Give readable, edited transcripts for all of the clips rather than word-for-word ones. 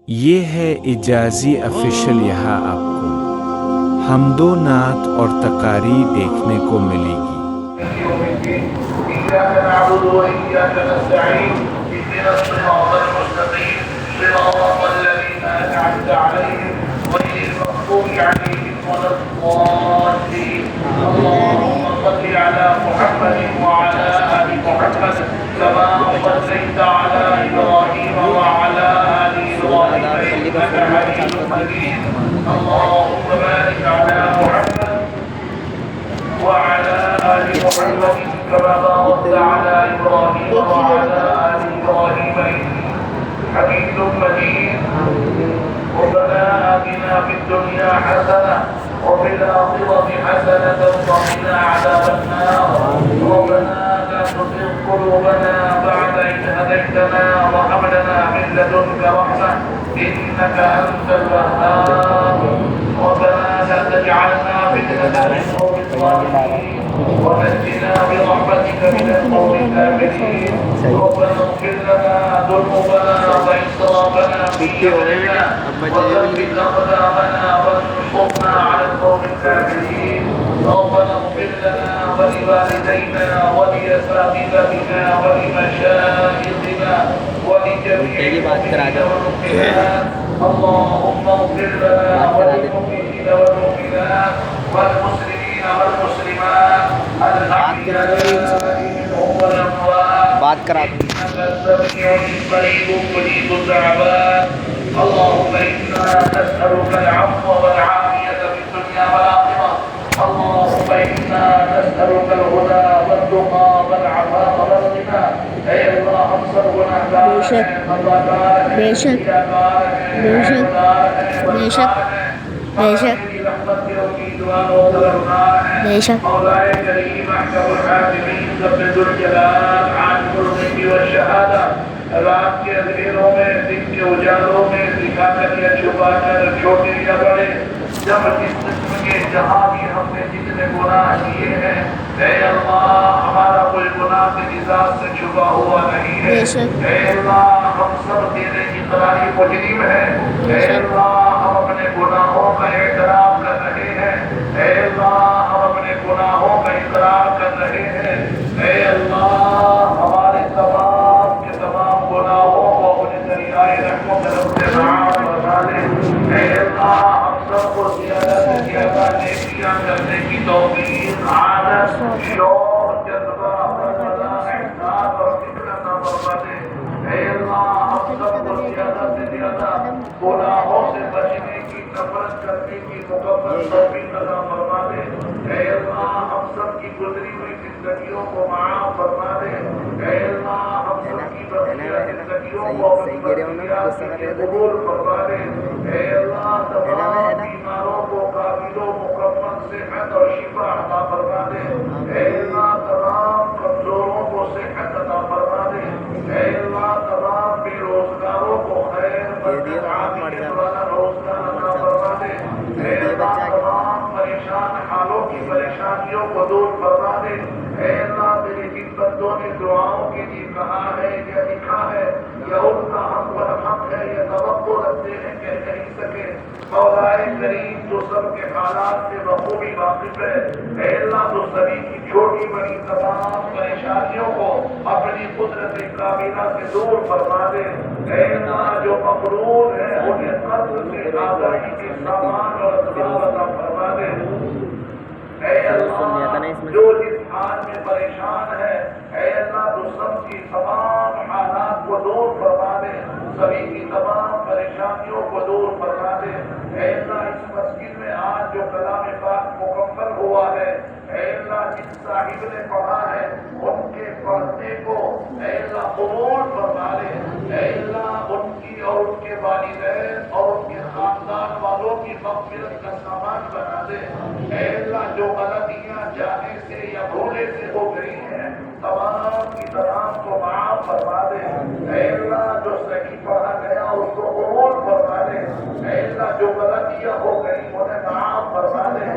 یہ ہے اجازی افیشل، یہاں آپ کو حمد و نعت اور تقاری دیکھنے کو ملے گی۔ إياك نعبد وإياك نستعين اهدنا الصراط المستقيم صراط الذين أنعمت عليهم غير المغضوب عليهم ولا الضالين اللهم صل على محمد وعلى آل محمد كما صليت على إبراهيم وعلى آل إبراهيم إنك حميد مجيد اللهم بارك على محمد وعلى آل محمد كما باركت على إبراهيم وعلى آل إبراهيم إنك حميد مجيد ربنا آتنا في الدنيا حسنة وفي الآخرة حسنة وقنا عذاب النار ربنا لا تزغ قلوبنا بعد إذ هديتنا وهب لنا من لدنك رحمة إنك أنت الوهاب ربنا لا تجعلنا فتنة للقوم الظالمين ونجنا برحمتك من القوم الكافرين ربنا اغفر لنا ذنوبنا وإسرافنا في أمرنا وثبت أقدامنا وانصرنا على القوم الكافرين ربنا اغفر لنا ولوالدينا ولأساتذتنا ولمشايخنا ولجميع المؤمنين والمؤمنات اللهم اغفر لنا وللمؤمنين والمؤمنات والمسلمين والمسلمات الأحياء منهم والأموات بات کرا دوں إنك سميع قريب مجيب الدعوات اللهم إنا نسألك العفو والعافية في الدنيا والآخرة اللهم إنا نسألك الهدى والتقى والعفاف والغنى اے اللہ ہم سب گناہگار ہیں خطاکار ہیں بے شک بے شک بے شک بے شک مولاي كريم احكم الحاكمين ذو الجلال عالم الغيب والشهاده رات کے اندھیروں میں دن کے اجالوں میں دکھا کر یا چھپا کر چھوٹے یا بڑے جب جس قسم کے جہاں بھی ہم نے جتنے گناہ کیے ہیں اے اللہ ہمارا کوئی گناہ تیری ذات سے چھپا ہوا نہیں ہے اے اللہ ہم سب تیرے اقراری مجرم ہیں اے اللہ ہم اپنے گناہوں کا اعتراف کر رہے ہیں اے اللہ ہم اپنے گناہوں کا اقرار کر رہے ہیں اے اللہ ہمارے تمام کے تمام گناہوں کو اپنے دریائے رحمت سے معاف فرما دے اے اللہ ہم سب کو زیادہ سے زیادہ نیکیاں کرنے کی توفیق عادت شوق جذبہ حوصلہ احساس اور فکر عطا فرما دے اے اللہ ہم سب کو زیادہ سے زیادہ گناہوں سے بچنے کی نفرت کرنے کی مکمل توفیق عطا فرما دے اے اللہ ہم سب کی گزری ہوئی زندگیوں کو معاف فرما دے اے اللہ ہم سب کی بقیہ زندگیوں کو اپنی مرضیات سے قبول فرما دے اے اللہ تمام بیماروں کو کامل و مکمل صحت اور شفا عطا فرما دے اے اللہ تمام کمزوروں کو صحت عطا فرما دے اے اللہ تمام بے روزگاروں کو خیر برکت عافیت والا روزگار عطا فرما دے اے اللہ تمام پریشان حالوں کی پریشانیوں کو دور فرما دے اے اللہ تیرے جن بندوں نے دعاؤں کے لیے کہا ہے یا لکھا ہے یا ان کا حق و حق ہے یا توقع رکھتے ہیں کہ نہیں سکے مولا کریم جو سب کے حالات سے بخوبی واقف ہے اے اللہ تو سبھی کی چھوٹی بڑی تمام پریشانیوں کو اپنی قدرت کاملہ سے دور فرما دے اے اللہ جو مقرور ہے انہیں قرض سے آزادی کے سامان اور اسباب عطا فرما دے اے اللہ جو جس حال میں پریشان ہے اے اللہ تو سب کی تمام حالات کو دور فرما دے سبھی کی تمام پریشانیوں کو دور فرما دے اے اللہ اس مسجد میں آج جو کلام پاک مکمل ہوا ہے اے اللہ جس صاحب نے پڑھا ہے ان کے پڑھنے کو اے اللہ قبول فرما دے اے اللہ ان کی اور ان کے والدین اور ان کے خاندان والوں کی مغفرت کا سامان بنا دے اے اللہ جو غلطیاں جانے سے یا بھولے سے ہو گئی ہیں تمام کی تمام کو معاف فرما دے اے اللہ جو صحیح پڑھا گیا اس کو قبول فرما دے اے اللہ جو غلطیاں ہو گئی انہیں معاف فرما دے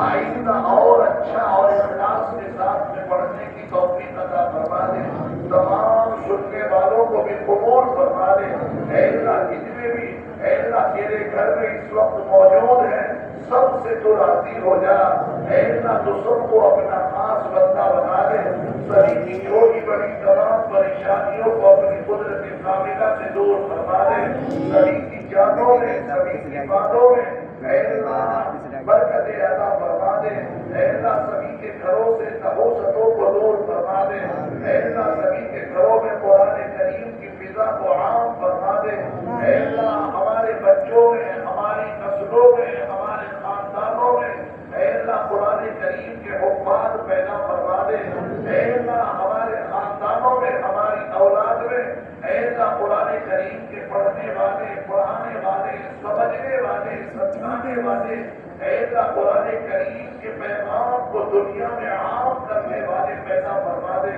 آئندہ اور اچھا اور اخلاص کے ساتھ میں پڑھنے کی توفیق عطا فرما دے تمام سننے والوں کو بھی قبول فرما دے اے اللہ جتنے بھی گھر میں اس وقت موجود ہیں سب سے تو راضی ہو جا، اے اللہ تو سب کو اپنا خاص بندہ بنا دے، سبھی کی چھوٹی بڑی تمام پریشانیوں کو اپنی قدرت کاملہ سے دور فرما دے، سبھی کی جانوں میں سبھی کی باتوں میں اے اللہ برکت عطا فرما دے، اے اللہ سبھی کے گھروں سے نحوستوں کو دور فرما دے، اے اللہ سبھی کے گھروں میں قرآن کریم کی فضا کو عام فرما دے، اے اللہ ہمارے بچوں میں ہماری نسلوں میں ہمارے خاندانوں میں اے اللہ قرآن کریم کے حفاظ پیدا فرما دے، اے اللہ ہمارے خاندانوں میں ہماری اولاد میں اے اللہ قرآن کریم کے پڑھنے والے پڑھانے والے سمجھنے والے سمجھانے والے اے اللہ قرآن کریم کے پیغام کو دنیا میں عام کرنے والے پیدا فرما دے،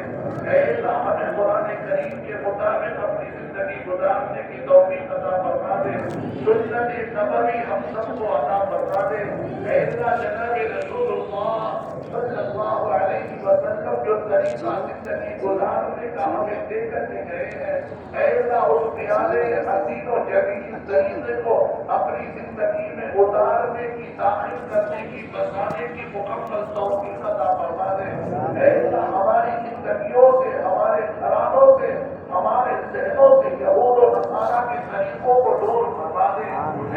اے اللہ ہمیں قرآن کریم کے مطابق اپنی زندگی گزارنے کی توفیق عطا فرما دے، سنت نبوی ہم سب کو عطا فرما دے، اے اللہ جناب رسول اللہ صلی اللہ علیہ وسلم جو طریقہ زندگی گزارنے کا ہمیں دے کر کے گئے ہیں، اے اللہ اس پیارے حسین و جمیل طریقے کو اپنی زندگی میں اتارنے کی داخل کرنے کی بسانے کی مکمل توفیق عطا فرما دے، اے اللہ ہماری زندگیوں سے ہمارے گھرانوں سے ہمارے ذہنوں سے یہود و نصارہ کے طریقوں کو دور فرما دے،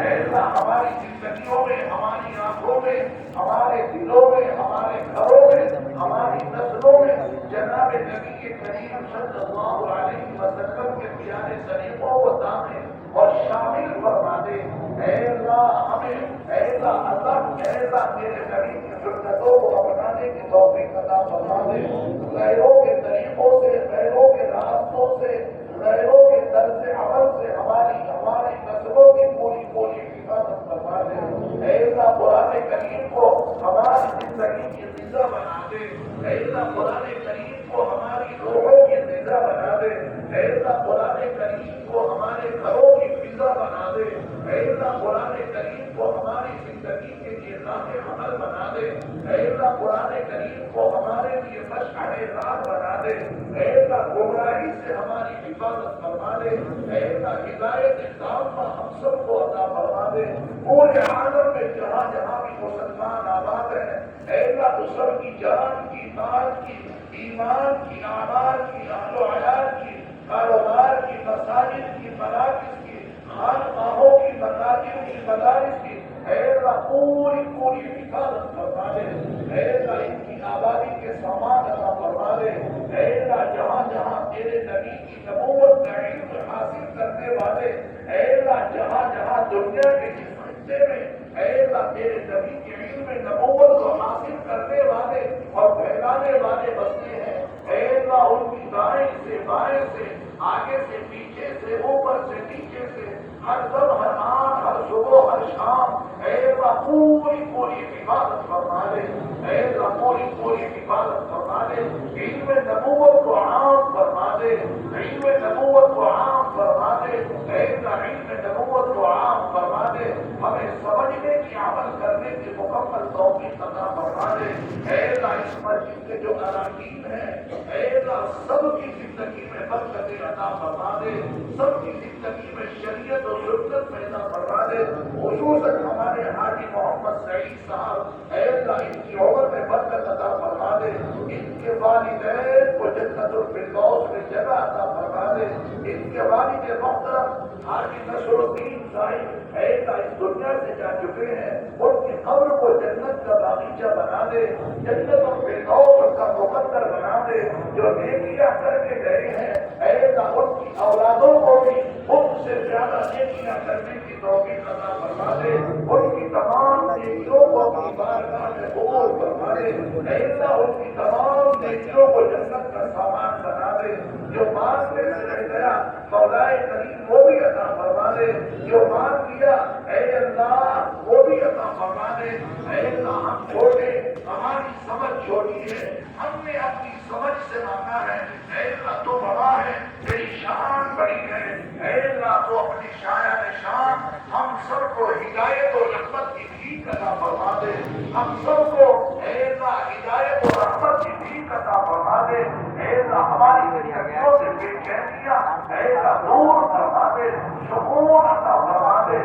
اے اللہ ہماری زندگیوں میں ہماری آنکھوں میں ہمارے دلوں میں ہمارے گھروں میں ہماری نسلوں میں جناب نبی کریم صلی اللہ علیہ وسلم کے پیارے طریقوں کو داخل اور شامل فرما دے، اے اللہ ہمیں اے اللہ تیرے نبی کی سنتوں کو اپنانے کی توفیق عطا فرما دے، غیروں کے طریقوں سے غیروں کے راستوں سے غیروں کے طرز عمل سے ہماری نسلوں کی پوری حفاظت فرما دے، اے اللہ قرآن کریم کو ہماری زندگی کی غذا بنا دے، اے اللہ قرآن کریم کو ہماری روحوں کی غذا بنا دے، اے اللہ قرآن کریم کو ہمارے گھروں کی فضا بنا دے، اے اللہ قرآن کریم کو ہماری زندگی کے لیے راہ عمل بنا دے، اے اللہ قرآن کریم کو ہمارے لیے مشعل راہ بنا دے، اے اللہ گمراہی سے ہماری حفاظت فرما دے، اے اللہ ہدایت تامہ ہم سب کو عطا فرما دے، پورے عالم میں جہاں جہاں بھی مسلمان آباد ہیں اے اللہ تو سب کی جان کی مال کی ایمان کی اعمال کی اہل و عیال کی کاروبار کی مساجد کی مراکز کی خانقاہوں کی مساجد کی مدارس کی اے اللہ پوری حفاظت فرما دے، اے اللہ ان کی آبادی کے سامان عطا فرما دے، اے اللہ جہاں جہاں تیرے نبی کی نبوت کا علم حاصل کرنے والے اے اللہ جہاں جہاں دنیا کے جس خطے میں اے اللہ تیرے نبی کے علم نبوت کو حاصل کرنے والے اور پھیلانے والے بستے ہیں، اے اللہ ان کی دائیں سے بائیں سے آگے سے پیچھے سے اوپر سے نیچے سے ہر دم ہر آن ہر صبح ہر شام اے اللہ پوری حفاظت فرما دے، اے اللہ پوری حفاظت فرما دے، علم نبوت کو عام فرما دے، علم نبوت کو عام فرما دے، اے اللہ علم نبوت کو عام فرما دے، ہمیں سمجھنے کی عمل کرنے کی مکمل توفیق عطا فرما دے، اے اللہ اس مسجد کے جو اراکین ہیں اے اللہ سب کی زندگی میں برکت عطا فرما دے، سب کی زندگی میں شریعت و سنت پیدا فرما دے، خصوصاً ہمارے حاجی محمد سعید صاحب اے اللہ ان کی عمر میں برکت عطا فرما دے، ان کے والدین کو جنت الفردوس میں جگہ عطا فرما دے، ان کے والد محترم حاجی نصر الدین صاحب اے اللہ اس دنیا سے جا چکے ہیں، ان کی قبر کو جنت کا باغیچہ بنا دے، جنت الفردوس کا مقدر بنا دے، جو نیکیاں کر کے گئے ہیں اے اللہ ان کی اولادوں کو بھی ان سے زیادہ نیکیاں کرنے کی توفیق عطا فرما دے، ان کی تمام نیکیوں کو اپنی بارگاہ میں قبول فرما دے، اے اللہ ان کی تمام نیکیوں کو جنت کا سامان بنا دے، جو مانگنے سے رہ گیا مولائے کریم وہ بھی عطا فرما دے، جو مانگ لیا اے اللہ وہ بھی عطا فرما دے، اے اللہ ہم چھوٹے ہماری سمجھ چھوٹی ہے، ہم نے اپنی سمجھ سے مانگا ہے، اے اللہ تو بڑا ہے تیری شان بڑی ہے، اے اللہ تو اپنی شایان شان ہم سب کو ہدایت و رحمت کی بھیک عطا فرما دے، ہم سب کو اے اللہ ہدایت و رحمت کی بھیک عطا فرما دے، اے اللہ ہماری زندگیوں سے بے چینیاں اے اللہ دور فرما دے، سکون عطا فرما دے،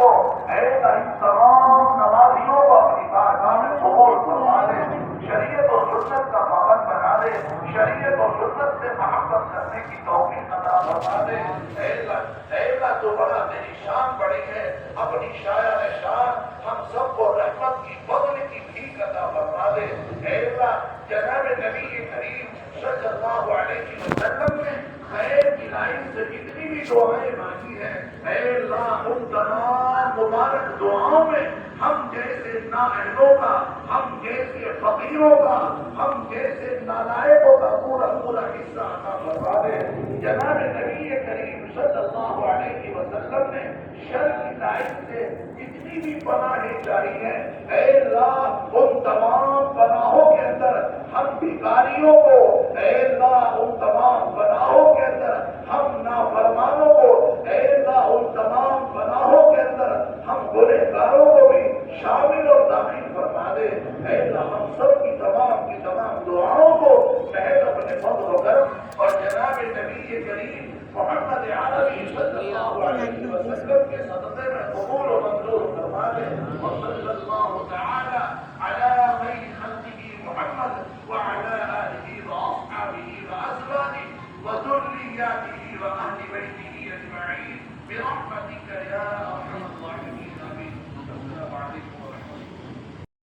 کو اے اللہ ان تمام نمازیوں کو اپنی بارگاہ میں قبول فرما دے، شریعت و سنت کا پابند بنا دے، شریعت و سنت سے محبت کرنے کی توفیق عطا فرما دے۔ اے اللہ تو بڑا، تیری شان بڑی ہے، اپنی شاعر شان ہم سب کو رحمت کی فضل کی بھیک عطا فرما دے۔ اے اللہ جناب نبی کریم صلی اللہ علیہ وسلم نے خیر کی لائن سے جتنی بھی دعائیں مانگی ہیں، اے اللہ ان تمام مبارک دعاؤں میں ہم جیسے نااہلوں کا، ہم جیسے فقیروں کا، ہم جیسے نالائقوں کا پورا پورا حصہ عطا فرما دے۔ جناب نبی کریم صلی اللہ علیہ وسلم نے شر کی لائن سے جتنی بھی پناہیں چاہی ہیں، اے اللہ ان تمام پناہوں کے اندر ہم بھکاریوں کو، اے اللہ ان تمام پناہوں کے اندر ہم نافرمانوں کو، اے اللہ ان تمام پناہوں کے اندر ہم گنہگاروں کو بھی شامل اور داخل فرما دے۔ اے اللہ ہم سب کی تمام دعاؤں کو محض اپنے فضل و کرم اور جناب نبی کریم محمد عربی صلی اللہ علیہ وسلم کے صدقے میں قبول و منظور فرما دے۔ وصلی اللہ تعالی علی خیر خلقہ محمد وعلى آله وأصحابه وأزواجه وذرياته وأهل بيته أجمعين برحمتك يا أرحم الراحمين۔